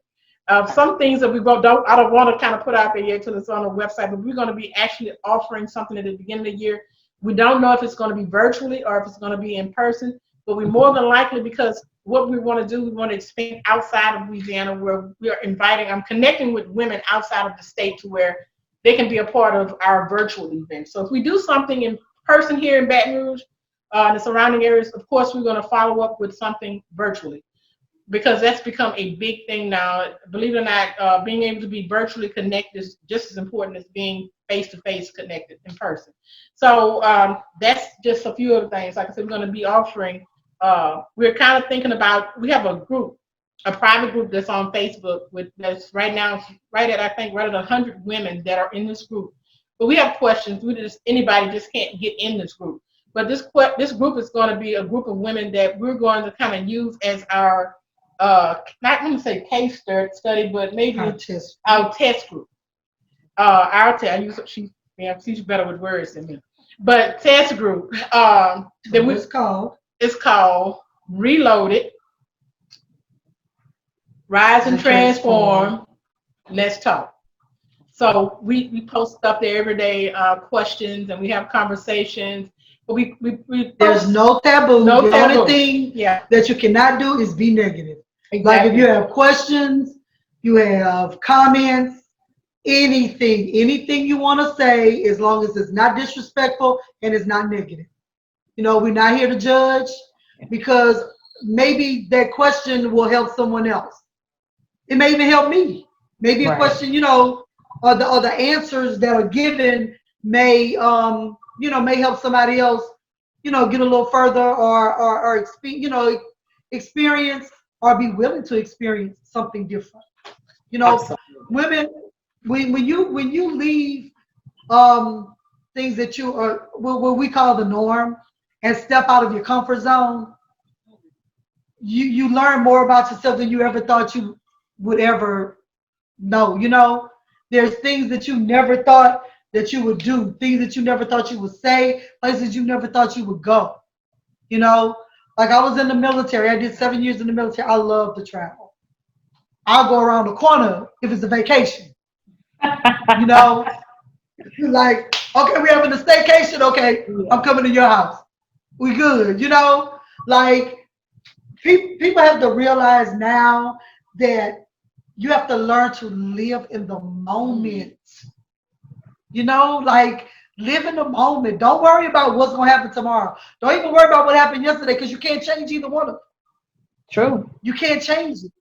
Some things that I don't want to kind of put out there yet until it's on the website, but we're going to be actually offering something at the beginning of the year. We don't know if it's going to be virtually or if it's going to be in person, but we more than likely, because what we want to do, we want to expand outside of Louisiana, where I'm connecting with women outside of the state to where they can be a part of our virtual event. So if we do something in person here in Baton Rouge, and the surrounding areas, of course, we're going to follow up with something virtually, because that's become a big thing now. Believe it or not, being able to be virtually connected is just as important as being face-to-face connected in person. So that's just a few of the things. Like I said, we're going to be offering, we're kind of thinking about, we have a group, a private group that's on Facebook that's right now, right at 100 women that are in this group. But we have questions. Anybody just can't get in this group. But this group is going to be a group of women that we're going to kind of use as our, not going to say case study, but maybe our test group. She's better with words than me. But test group. It's called Reloaded, Rise and Transform, Let's Talk. So we post up there every day, questions, and we have conversations. But there's no taboo. The only thing that you cannot do is be negative. Exactly. Like if you have questions, you have comments, anything you want to say, as long as it's not disrespectful and it's not negative. We're not here to judge, because maybe that question will help someone else. It may even help me. Maybe a question, or the answers that are given may help somebody else, get a little further or experience or be willing to experience something different. Women, when you leave things that you are what we call the norm and step out of your comfort zone, you learn more about yourself than you ever thought you would ever know. There's things that you never thought that you would do, things that you never thought you would say, places you never thought you would go. Like I was in the military. I did 7 years in the military. I love to travel. I'll go around the corner if it's a vacation. Like, okay, we're having a staycation. Okay, I'm coming to your house. We good. Like people have to realize now that you have to learn to live in the moment. Like live in the moment. Don't worry about what's going to happen tomorrow. Don't even worry about what happened yesterday, because you can't change either one of them. True. You can't change it.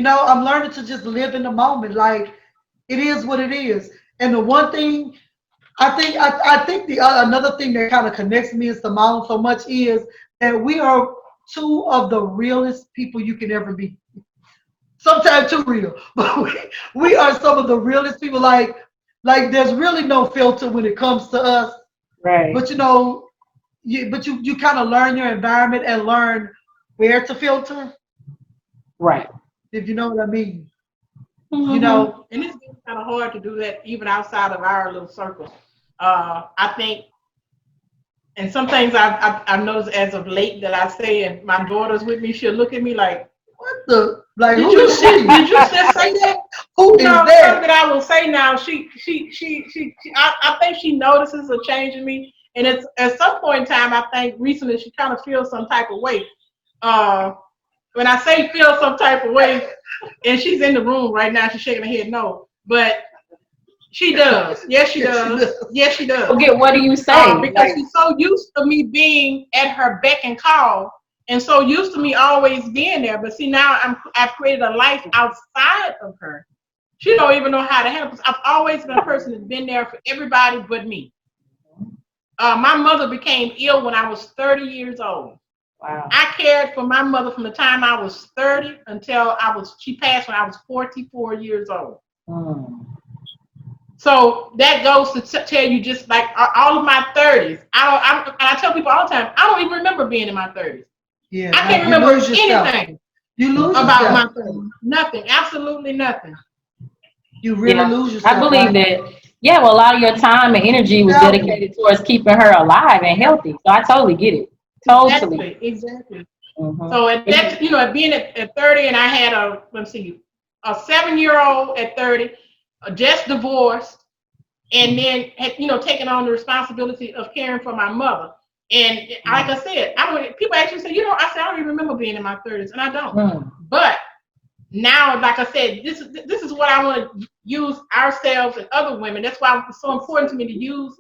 I'm learning to just live in the moment. Like it is what it is. And the one thing I think another thing that kind of connects me and Simone so much is that we are two of the realest people you can ever be. Sometimes too real, but we are some of the realest people. Like there's really no filter when it comes to us. Right. But you kind of learn your environment and learn where to filter. Right. If you know what I mean. Mm-hmm. You know, and it's kind of hard to do that even outside of our little circle. I think, and some things I've noticed as of late that I say, and my daughter's with me, she'll look at me like, what the, like, did who you is she? did you just say that? Who is No, that? something I will say now. I think she notices a change in me, and it's at some point in time. I think recently she kind of feels some type of way. When I say feel some type of way, and she's in the room right now, she's shaking her head no, but she does. Yes, she does. Yes, she does. Okay, what do you say? Because she's so used to me being at her beck and call, and so used to me always being there. But see, now I've created a life outside of her. She don't even know how to handle it. I've always been a person that's been there for everybody but me. My mother became ill when I was 30 years old. Wow. I cared for my mother from the time I was 30 until she passed when I was 44 years old. Mm. So that goes to tell you, just like all of my 30s. I tell people all the time, I don't even remember being in my 30s. Yeah, I can't remember anything about my 30s. Nothing, absolutely nothing. You really lose yourself. I believe that. Yeah, well, a lot of your time and energy was dedicated towards keeping her alive and healthy. So I totally get it. Totally. Exactly. Mm-hmm. So at that, being at 30, and I had a 7-year-old at 30, just divorced, and then had, taking on the responsibility of caring for my mother. And like I said, people actually say, I said I don't even remember being in my 30s, and I don't. But now, like I said, this is what I want to use ourselves and other women. That's why it's so important to me to use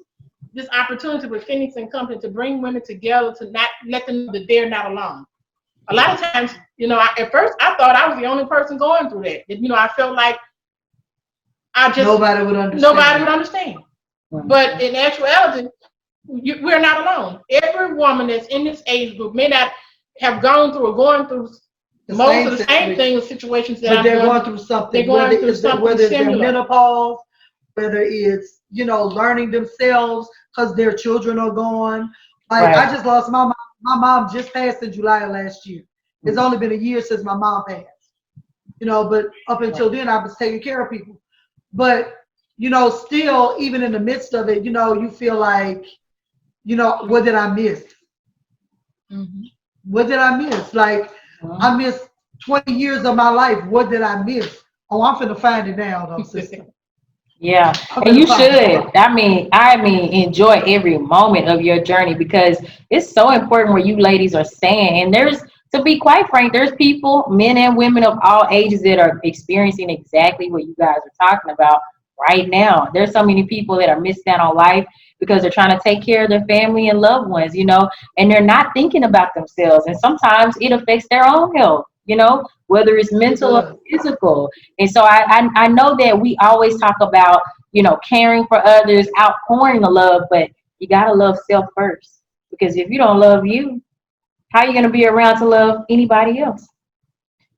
this opportunity with Phoenix and Company to bring women together, to not let them know that they're not alone. A lot of times, at first I thought I was the only person going through that. I felt like nobody would understand. But in actuality, we're not alone. Every woman that's in this age group may not have gone through or going through most of the same things, situations that they're going through something. They're going through something whether it's similar. their menopause, whether it's learning themselves because their children are gone. Like I just lost my mom. My mom just passed in July of last year. It's only been a year since my mom passed. But up until then I was taking care of people. But still, even in the midst of it, you feel like, what did I miss? Mm-hmm. What did I miss? Like, I missed 20 years of my life. What did I miss? Oh, I'm finna find it now, though, sister. Yeah, and you should. I mean, enjoy every moment of your journey, because it's so important what you ladies are saying. And to be quite frank, there's people, men and women of all ages, that are experiencing exactly what you guys are talking about right now. There's so many people that are missing out on life because they're trying to take care of their family and loved ones, and they're not thinking about themselves. And sometimes it affects their own health, whether it's mental or physical. And so I know that we always talk about, caring for others, outpouring the love, but you got to love self first. Because if you don't love you, how are you going to be around to love anybody else?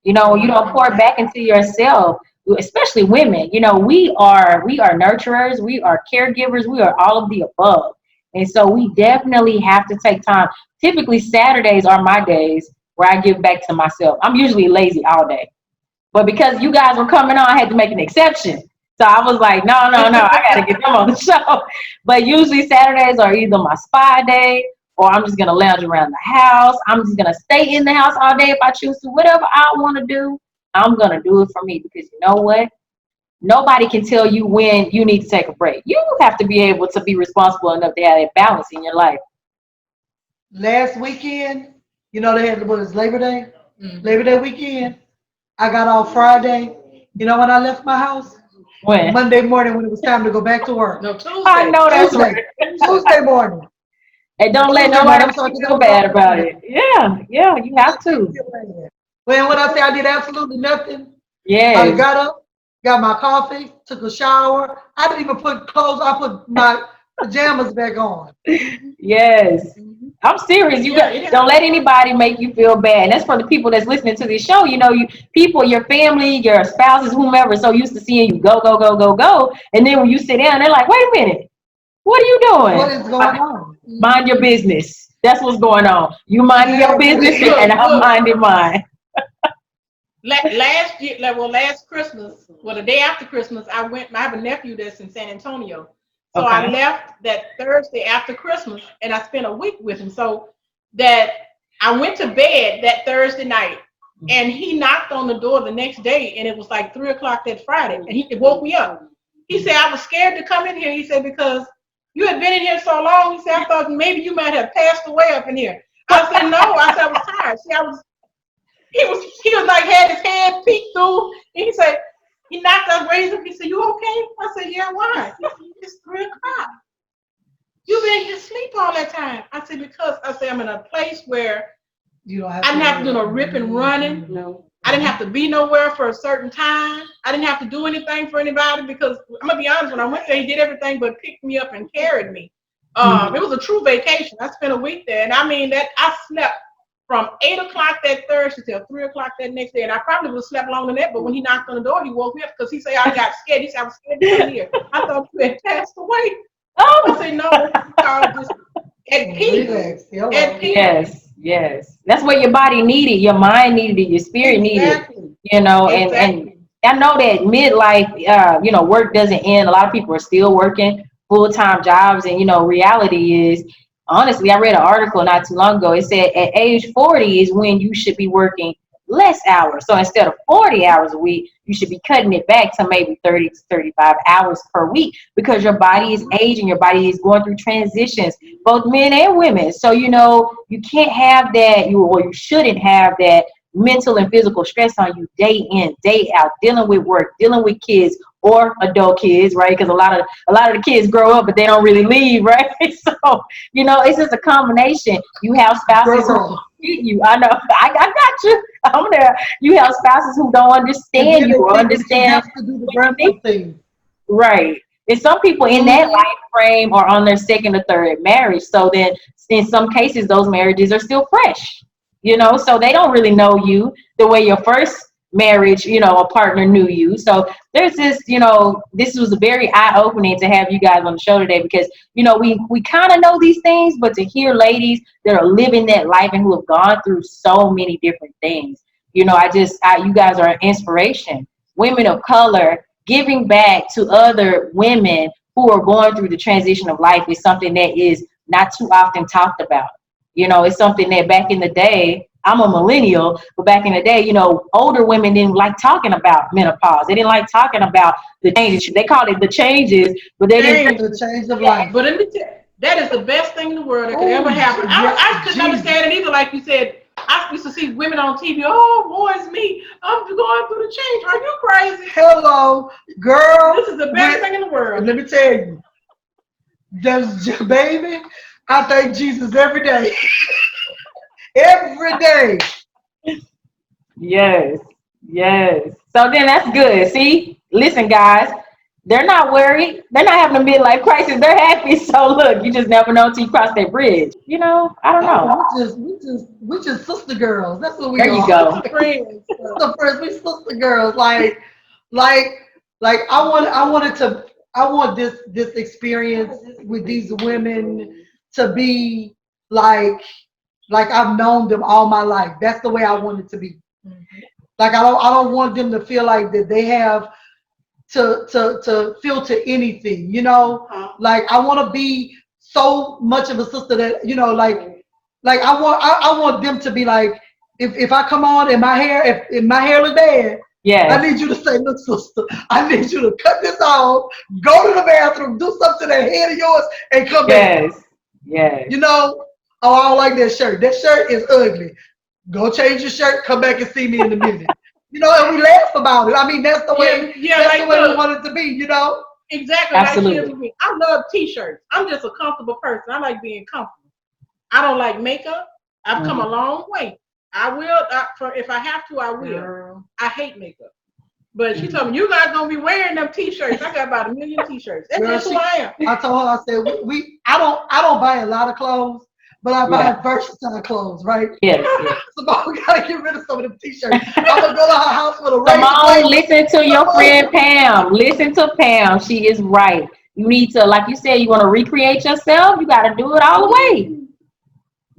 You don't pour back into yourself, especially women. We are nurturers, we are caregivers, we are all of the above. And so we definitely have to take time. Typically, Saturdays are my days where I give back to myself. I'm usually lazy all day. But because you guys were coming on, I had to make an exception. So I was like, no, I got to get them on the show. But usually Saturdays are either my spa day, or I'm just going to lounge around the house. I'm just going to stay in the house all day if I choose to. Whatever I want to do, I'm going to do it for me. Because you know what? Nobody can tell you when you need to take a break. You have to be able to be responsible enough to have that balance in your life. Last weekend, they had Labor Day? Mm-hmm. Labor Day weekend. I got off Friday. When I left my house? When? Monday morning, when it was time to go back to work. No, Tuesday. I know that's right. Tuesday morning. And don't let nobody feel bad about it. Yeah, you have to. Well, when I say I did absolutely nothing, I got up, got my coffee, took a shower. I didn't even put clothes. I put my pajamas back on. Yes. I'm serious. Don't let anybody make you feel bad. And that's for the people that's listening to this show. You know, people, your family, your spouses, whomever, so used to seeing you go, go, go, go, go. And then when you sit down, they're like, wait a minute, what are you doing? What is going on? Mind your business. That's what's going on. You minding your business and I'm minding mine. Last Christmas, the day after Christmas, I have a nephew that's in San Antonio. So I left that Thursday after Christmas and I spent a week with him. So that I went to bed that Thursday night and he knocked on the door the next day and it was like 3:00 that Friday and he woke me up. He said, I was scared to come in here. He said, because you had been in here so long. He said, I thought maybe you might have passed away up in here. I said, no. I said, I was tired. See, he was like, had his head peeked through. And he said, he knocked us, raised him. He said, you okay? I said, yeah, why? He said, it's 3:00. You've been here asleep all that time. I said, because I'm in a place where you don't I didn't have to do no rip and running. No. I didn't have to be nowhere for a certain time. I didn't have to do anything for anybody because I'm gonna be honest, when I went there, he did everything but pick me up and carried me. It was a true vacation. I spent a week there, and I mean that I slept from 8:00 that Thursday till 3:00 that next day, and I probably would have slept longer than that. But when he knocked on the door, he woke me up because he said I got scared. He said I was scared to come here. I thought you had passed away. I said no, just at peace. At peace. Yes. That's what your body needed, your mind needed it, your spirit needed. You know, and I know that midlife, work doesn't end. A lot of people are still working full-time jobs, and reality is, honestly, I read an article not too long ago. It said at age 40 is when you should be working less hours. So instead of 40 hours a week, you should be cutting it back to maybe 30 to 35 hours per week because your body is aging, your body is going through transitions, both men and women. So, you can't have that, you shouldn't have that mental and physical stress on you day in, day out, dealing with work, dealing with kids or adult kids, right? Because a lot of the kids grow up, but they don't really leave, right? So, it's just a combination. You have spouses who treat you. I know, I got you. I'm there. You have spouses who don't understand you or understand. You have to do the grandpa thing. Right. And some people in that life frame are on their second or third marriage. So then in some cases, those marriages are still fresh. So they don't really know you the way your first marriage, a partner knew you. So there's this, this was very eye-opening to have you guys on the show today because, we kind of know these things, but to hear ladies that are living that life and who have gone through so many different things, you guys are an inspiration. Women of color giving back to other women who are going through the transition of life is something that is not too often talked about. It's something that back in the day, I'm a millennial, but back in the day, older women didn't like talking about menopause. They didn't like talking about the changes. They called it the changes, but they didn't. The change of life. But let me tell you, that is the best thing in the world that could ever happen. I couldn't understand it either. Like you said, I used to see women on TV. Oh, boy, it's me. I'm going through the change. Are you crazy? Hello, girl. This is the best thing in the world. Let me tell you, baby, I thank Jesus every day. Every day. Yes. So then that's good. See, listen, guys, they're not worried. They're not having a midlife crisis. They're happy. So look, you just never know until you cross that bridge. I don't know. We just sister girls. That's what we are. There you go. Friends. We sister girls. Like I want this experience with these women to be like I've known them all my life. That's the way I want it to be. Mm-hmm. Like I don't want them to feel like that they have to filter anything, Like I want to be so much of a sister that, like I want them to be like, if I come on and my hair, if my hair looks bad, I need you to say, look, sister, I need you to cut this off, go to the bathroom, do something to that head of yours, and come back. Yes. Oh, I don't like that shirt. That shirt is ugly. Go change your shirt, come back and see me in a minute. And we laugh about it. I mean, that's the way, the way we want it to be, Exactly. Absolutely. I love t-shirts. I'm just a comfortable person. I like being comfortable. I don't like makeup. I've come a long way. I will, if I have to, I will. I hate makeup. But she told me, you guys gonna be wearing them t-shirts. I got about 1 million t-shirts. That's just who I am. I told her, I said, I don't buy a lot of clothes, but I buy versatile clothes, right? Yes, yes. So we gotta get rid of some of them t-shirts. I'm gonna go to her house with a Simone, listen to your friend Pam. Listen to Pam. She is right. You need to, like you said, you want to recreate yourself. You got to do it all the way.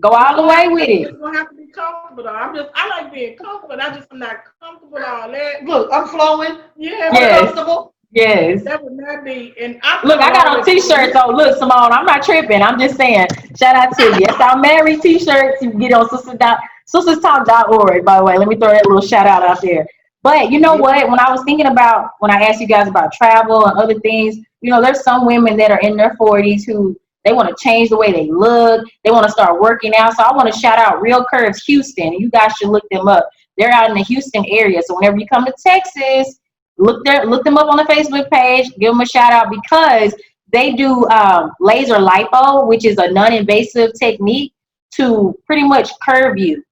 Go all the way with it. It's gonna have to be comfortable though. I like being comfortable. I'm not comfortable with all that. Look, I'm flowing. Yeah, yes. Comfortable. Yes. That would not be. And look, I got on t-shirts. So look, Simone, I'm not tripping. I'm just saying. Shout out to you. Yes, I'm married t-shirts. You can get on sistastalk.org. By the way, let me throw that little shout out there. But you know what? When I was thinking about, when I asked you guys about travel and other things, you know, there's some women that are in their 40s who they want to change the way they look. They want to start working out. So I want to shout out Real Curves Houston. You guys should look them up. They're out in the Houston area. So whenever you come to Texas, look them up on the Facebook page. Give them a shout out because they do laser lipo, which is a non-invasive technique to pretty much curve you.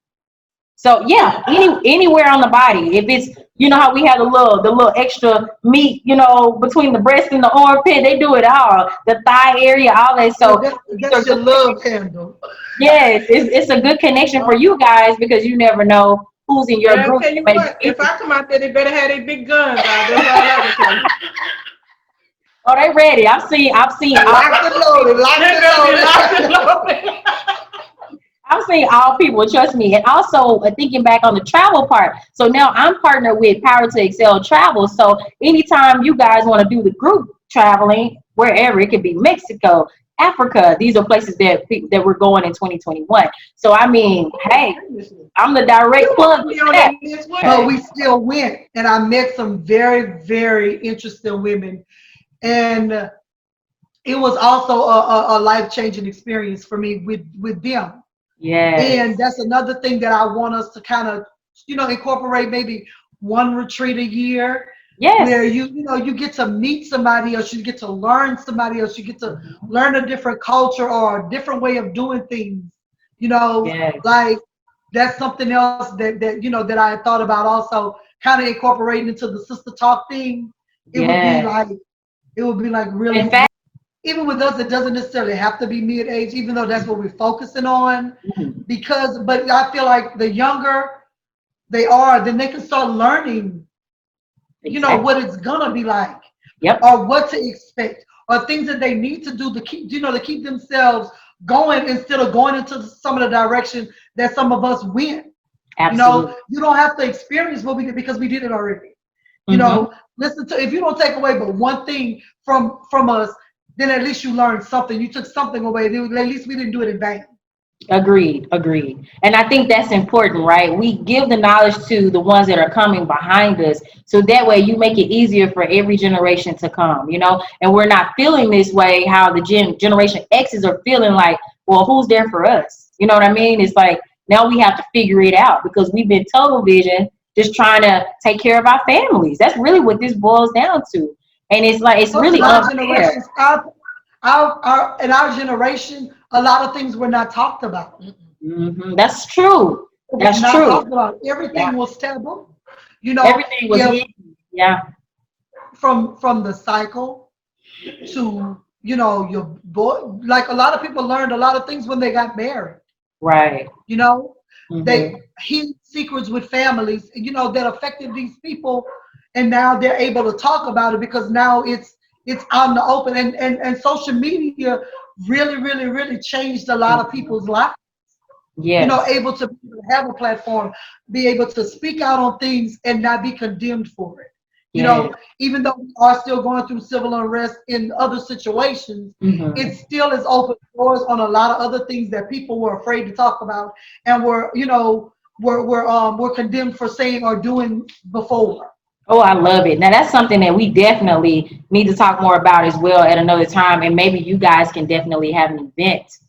So yeah, anywhere on the body. If it's, you know how we have the little extra meat, you know, between the breast and the armpit, they do it all. The thigh area, all that. So that's your love handle. Yes, it's a good connection for you guys because you never know who's in your group. Tell you what, if I come out there, they better have their big guns out. That's all I can tell you. Oh, they ready. I've seen. Locked and loaded. I've seen all people, trust me. And also thinking back on the travel part. So now I'm partnered with Power to Excel Travel. So anytime you guys want to do the group traveling, wherever, it could be Mexico, Africa, these are places that we're going in 2021. So I mean, hey, I'm the direct plug. But we still went, and I met some very, very interesting women, and it was also a life-changing experience for me with them. Yeah. And that's another thing that I want us to kind of, you know, incorporate maybe one retreat a year. Yes. Where you get to meet somebody else, you get to learn somebody else, you get to learn a different culture or a different way of doing things. You know, like that's something else that you know that I had thought about also kind of incorporating into the Sister Talk thing. It would be like really. In fact, even with us, it doesn't necessarily have to be mid-age, even though that's what we're focusing on. But I feel like the younger they are, then they can start learning, you know, what it's gonna be like, or what to expect, or things that they need to do to keep themselves going instead of going into some of the direction that some of us went. Absolutely. You know, you don't have to experience what we did because we did it already. You know, if you don't take away but one thing from us, then at least you learned something. You took something away. At least we didn't do it in vain. Agreed. And I think that's important, right? We give the knowledge to the ones that are coming behind us. So that way you make it easier for every generation to come, you know, and we're not feeling this way, how the generation X's are feeling like, well, who's there for us? You know what I mean? It's like, now we have to figure it out because we've been tunnel vision, just trying to take care of our families. That's really what this boils down to. And it's like, it's really unfair. In our generation, a lot of things were not talked about. That's true. That's true. Talked about. Everything was taboo. You know, everything was from the cycle to, you know, your boy. Like a lot of people learned a lot of things when they got married. Right. You know, they hid secrets with families, you know, that affected these people, and now they're able to talk about it because now it's out in the open, and social media really changed a lot of people's lives. You know, able to have a platform, be able to speak out on things and not be condemned for it. You know, even though we are still going through civil unrest in other situations, it still is open doors on a lot of other things that people were afraid to talk about and were condemned for saying or doing before. Oh, I love it. Now, that's something that we definitely need to talk more about as well at another time. And maybe you guys can definitely have an event,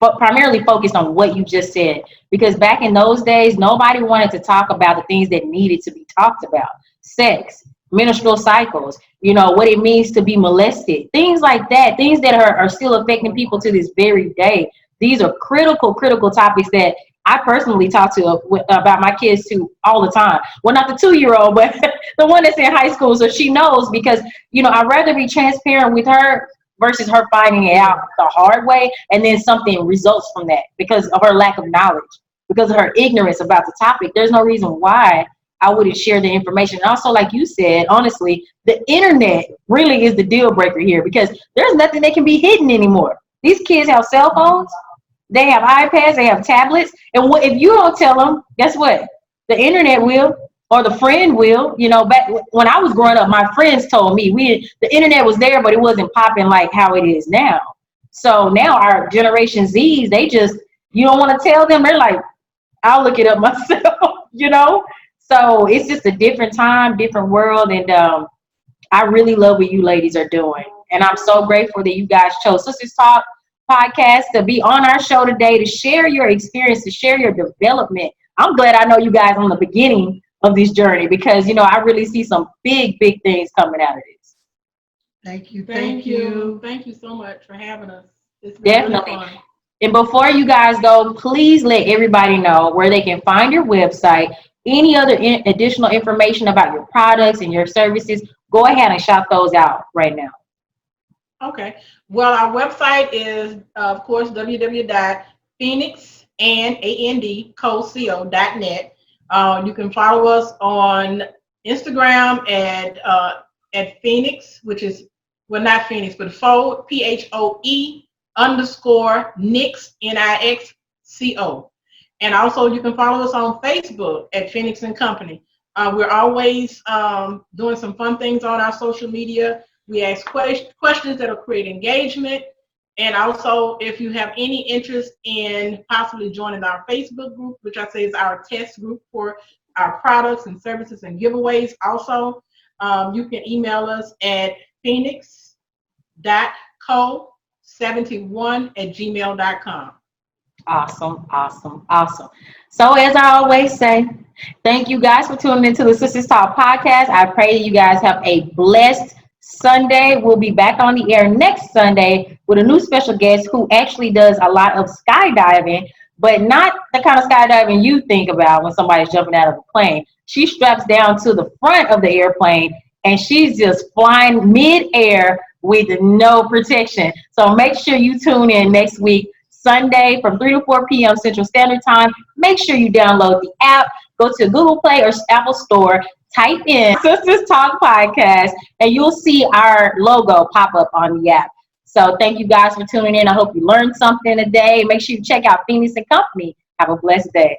but primarily focused on what you just said. Because back in those days, nobody wanted to talk about the things that needed to be talked about. Sex, menstrual cycles, you know, what it means to be molested, things like that, things that are still affecting people to this very day. These are critical topics that I personally talk to about my kids too all the time. Well, not the 2-year-old, but the one that's in high school. So she knows because, you know, I'd rather be transparent with her versus her finding it out the hard way, and then something results from that because of her lack of knowledge, because of her ignorance about the topic. There's no reason why I wouldn't share the information. And also, like you said, honestly, the internet really is the deal breaker here, because there's nothing that can be hidden anymore. These kids have cell phones, they have iPads, they have tablets, and if you don't tell them, guess what? The internet will, or the friend will. You know, back when I was growing up, my friends told me the internet was there, but it wasn't popping like how it is now. So now our Generation Z's, they just, you don't want to tell them. They're like, I'll look it up myself, you know? So it's just a different time, different world. And I really love what you ladies are doing. And I'm so grateful that you guys chose Sistas Talk Podcast to be on our show today, to share your experience, to share your development. I'm glad I know you guys on the beginning of this journey, because, you know, I really see some big, big things coming out of this. Thank you. Thank you. Thank you so much for having us. It's been Definitely. really fun. And before you guys go, please let everybody know where they can find your website, any other additional information about your products and your services. Go ahead and shout those out right now. Okay. Well, our website is, of course, www.phoenixandco.net. You can follow us on Instagram at Phoenix, which is, well, not Phoenix, but PHOE _ Nix, NIXCO. And also you can follow us on Facebook at Phoenix and Company. We're always doing some fun things on our social media. We ask questions that will create engagement. And also, if you have any interest in possibly joining our Facebook group, which I say is our test group for our products and services and giveaways, also, you can email us at phoenix.co71@gmail.com. Awesome, awesome, awesome. So as I always say, thank you guys for tuning into the Sistas Talk Podcast. I pray you guys have a blessed Sunday. We'll be back on the air next Sunday with a new special guest who actually does a lot of skydiving, but not the kind of skydiving you think about when somebody's jumping out of a plane. She straps down to the front of the airplane and she's just flying mid-air with no protection. So make sure you tune in next week, Sunday from 3 to 4 p.m. Central Standard Time. Make sure you download the app. Go to Google Play or Apple Store. Type in Sistas Talk Podcast, and you'll see our logo pop up on the app. So thank you guys for tuning in. I hope you learned something today. Make sure you check out Phoenix and Company. Have a blessed day.